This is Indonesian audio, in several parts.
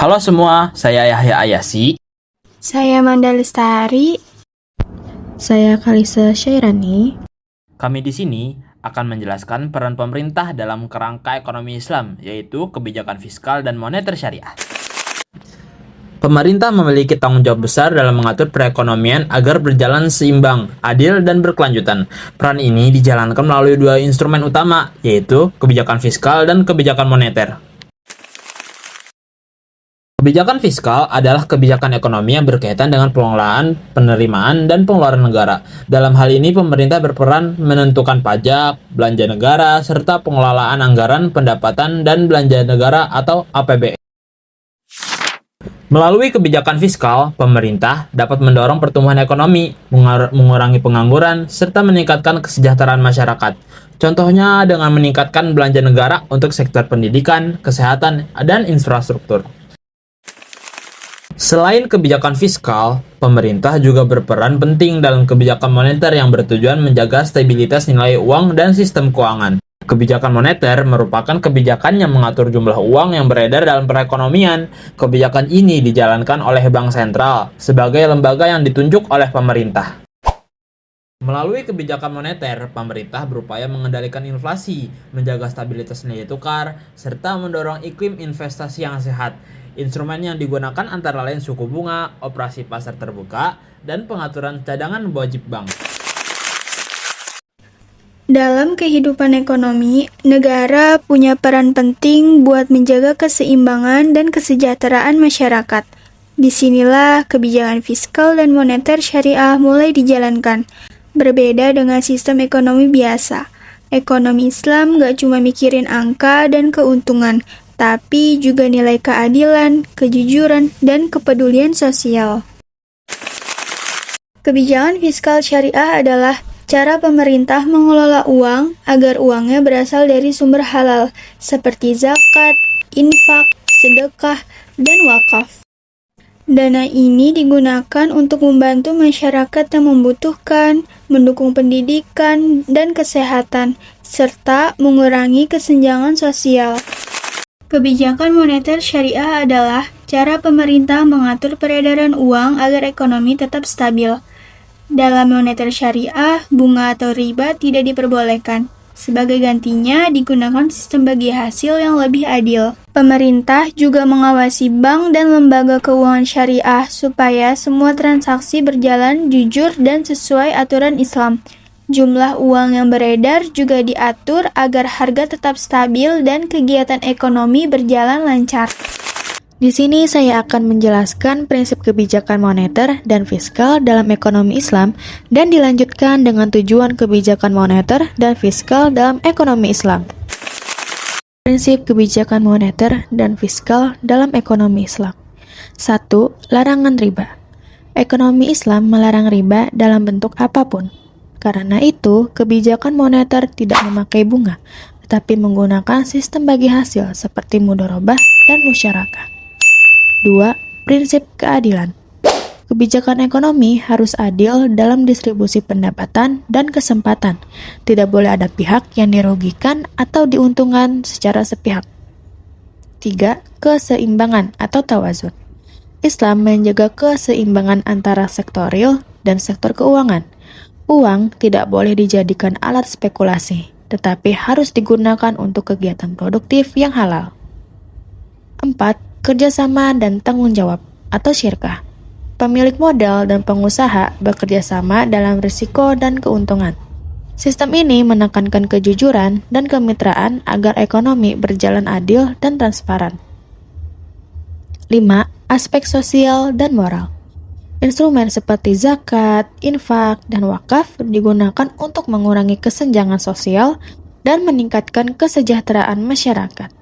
Halo semua, saya Yahya Ayasi. Saya Manda Lestari. Saya Kalisa Syairani. Kami di sini akan menjelaskan peran pemerintah dalam kerangka ekonomi Islam, yaitu kebijakan fiskal dan moneter syariah. Pemerintah memiliki tanggung jawab besar dalam mengatur perekonomian agar berjalan seimbang, adil, dan berkelanjutan. Peran ini dijalankan melalui dua instrumen utama, yaitu kebijakan fiskal dan kebijakan moneter. Kebijakan fiskal adalah kebijakan ekonomi yang berkaitan dengan pengelolaan, penerimaan, dan pengeluaran negara. Dalam hal ini, pemerintah berperan menentukan pajak, belanja negara, serta pengelolaan anggaran, pendapatan, dan belanja negara atau APBN. Melalui kebijakan fiskal, pemerintah dapat mendorong pertumbuhan ekonomi, mengurangi pengangguran, serta meningkatkan kesejahteraan masyarakat. Contohnya dengan meningkatkan belanja negara untuk sektor pendidikan, kesehatan, dan infrastruktur. Selain kebijakan fiskal, pemerintah juga berperan penting dalam kebijakan moneter yang bertujuan menjaga stabilitas nilai uang dan sistem keuangan. Kebijakan moneter merupakan kebijakan yang mengatur jumlah uang yang beredar dalam perekonomian. Kebijakan ini dijalankan oleh Bank Sentral sebagai lembaga yang ditunjuk oleh pemerintah. Melalui kebijakan moneter, pemerintah berupaya mengendalikan inflasi, menjaga stabilitas nilai tukar, serta mendorong iklim investasi yang sehat. Instrumen yang digunakan antara lain suku bunga, operasi pasar terbuka, dan pengaturan cadangan wajib bank. Dalam kehidupan ekonomi, negara punya peran penting buat menjaga keseimbangan dan kesejahteraan masyarakat. Disinilah kebijakan fiskal dan moneter syariah mulai dijalankan. Berbeda dengan sistem ekonomi biasa. Ekonomi Islam gak cuma mikirin angka dan keuntungan, tapi juga nilai keadilan, kejujuran, dan kepedulian sosial. Kebijakan fiskal syariah adalah cara pemerintah mengelola uang agar uangnya berasal dari sumber halal, seperti zakat, infak, sedekah, dan wakaf. Dana ini digunakan untuk membantu masyarakat yang membutuhkan, mendukung pendidikan dan kesehatan, serta mengurangi kesenjangan sosial. Kebijakan moneter syariah adalah cara pemerintah mengatur peredaran uang agar ekonomi tetap stabil. Dalam moneter syariah, bunga atau riba tidak diperbolehkan. Sebagai gantinya, digunakan sistem bagi hasil yang lebih adil. Pemerintah juga mengawasi bank dan lembaga keuangan syariah supaya semua transaksi berjalan jujur dan sesuai aturan Islam. Jumlah uang yang beredar juga diatur agar harga tetap stabil dan kegiatan ekonomi berjalan lancar. Di sini saya akan menjelaskan prinsip kebijakan moneter dan fiskal dalam ekonomi Islam dan dilanjutkan dengan tujuan kebijakan moneter dan fiskal dalam ekonomi Islam. Prinsip kebijakan moneter dan fiskal dalam ekonomi Islam. 1. Larangan riba. Ekonomi Islam melarang riba dalam bentuk apapun. Karena itu, kebijakan moneter tidak memakai bunga, tetapi menggunakan sistem bagi hasil seperti mudharabah dan musyarakah. 2. Prinsip keadilan. Kebijakan ekonomi harus adil dalam distribusi pendapatan dan kesempatan. Tidak boleh ada pihak yang dirugikan atau diuntungkan secara sepihak. 3. Keseimbangan atau tawazun. Islam menjaga keseimbangan antara sektor real dan sektor keuangan. Uang tidak boleh dijadikan alat spekulasi, tetapi harus digunakan untuk kegiatan produktif yang halal. 4. Kerjasama dan tanggung jawab atau syirkah. Pemilik modal dan pengusaha bekerja sama dalam risiko dan keuntungan. Sistem ini menekankan kejujuran dan kemitraan agar ekonomi berjalan adil dan transparan. 5. Aspek sosial dan moral. Instrumen seperti zakat, infak, dan wakaf digunakan untuk mengurangi kesenjangan sosial dan meningkatkan kesejahteraan masyarakat.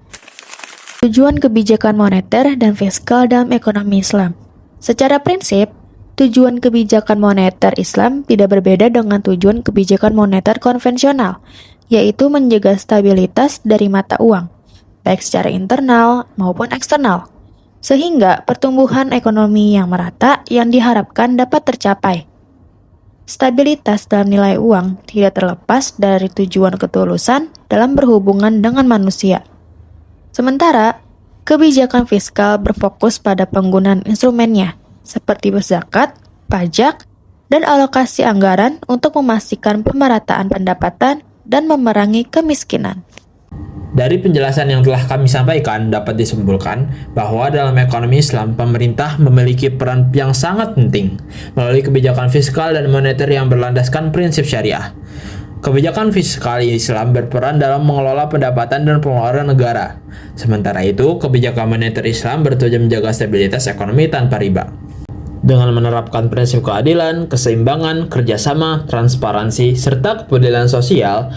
Tujuan kebijakan moneter dan fiskal dalam ekonomi Islam. Secara prinsip, tujuan kebijakan moneter Islam tidak berbeda dengan tujuan kebijakan moneter konvensional, yaitu menjaga stabilitas dari mata uang, baik secara internal maupun eksternal, sehingga pertumbuhan ekonomi yang merata yang diharapkan dapat tercapai. Stabilitas dalam nilai uang tidak terlepas dari tujuan ketulusan dalam berhubungan dengan manusia. Sementara, kebijakan fiskal berfokus pada penggunaan instrumennya, seperti berzakat, pajak, dan alokasi anggaran untuk memastikan pemerataan pendapatan dan memerangi kemiskinan. Dari penjelasan yang telah kami sampaikan, dapat disimpulkan bahwa dalam ekonomi Islam, pemerintah memiliki peran yang sangat penting melalui kebijakan fiskal dan moneter yang berlandaskan prinsip syariah. Kebijakan fiskal Islam berperan dalam mengelola pendapatan dan pengeluaran negara. Sementara itu, kebijakan moneter Islam bertujuan menjaga stabilitas ekonomi tanpa riba. Dengan menerapkan prinsip keadilan, keseimbangan, kerjasama, transparansi, serta kepedulian sosial,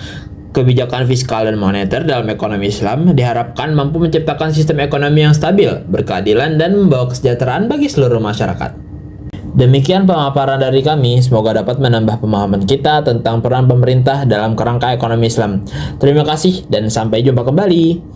kebijakan fiskal dan moneter dalam ekonomi Islam diharapkan mampu menciptakan sistem ekonomi yang stabil, berkeadilan, dan membawa kesejahteraan bagi seluruh masyarakat. Demikian pemaparan dari kami, semoga dapat menambah pemahaman kita tentang peran pemerintah dalam kerangka ekonomi Islam. Terima kasih dan sampai jumpa kembali.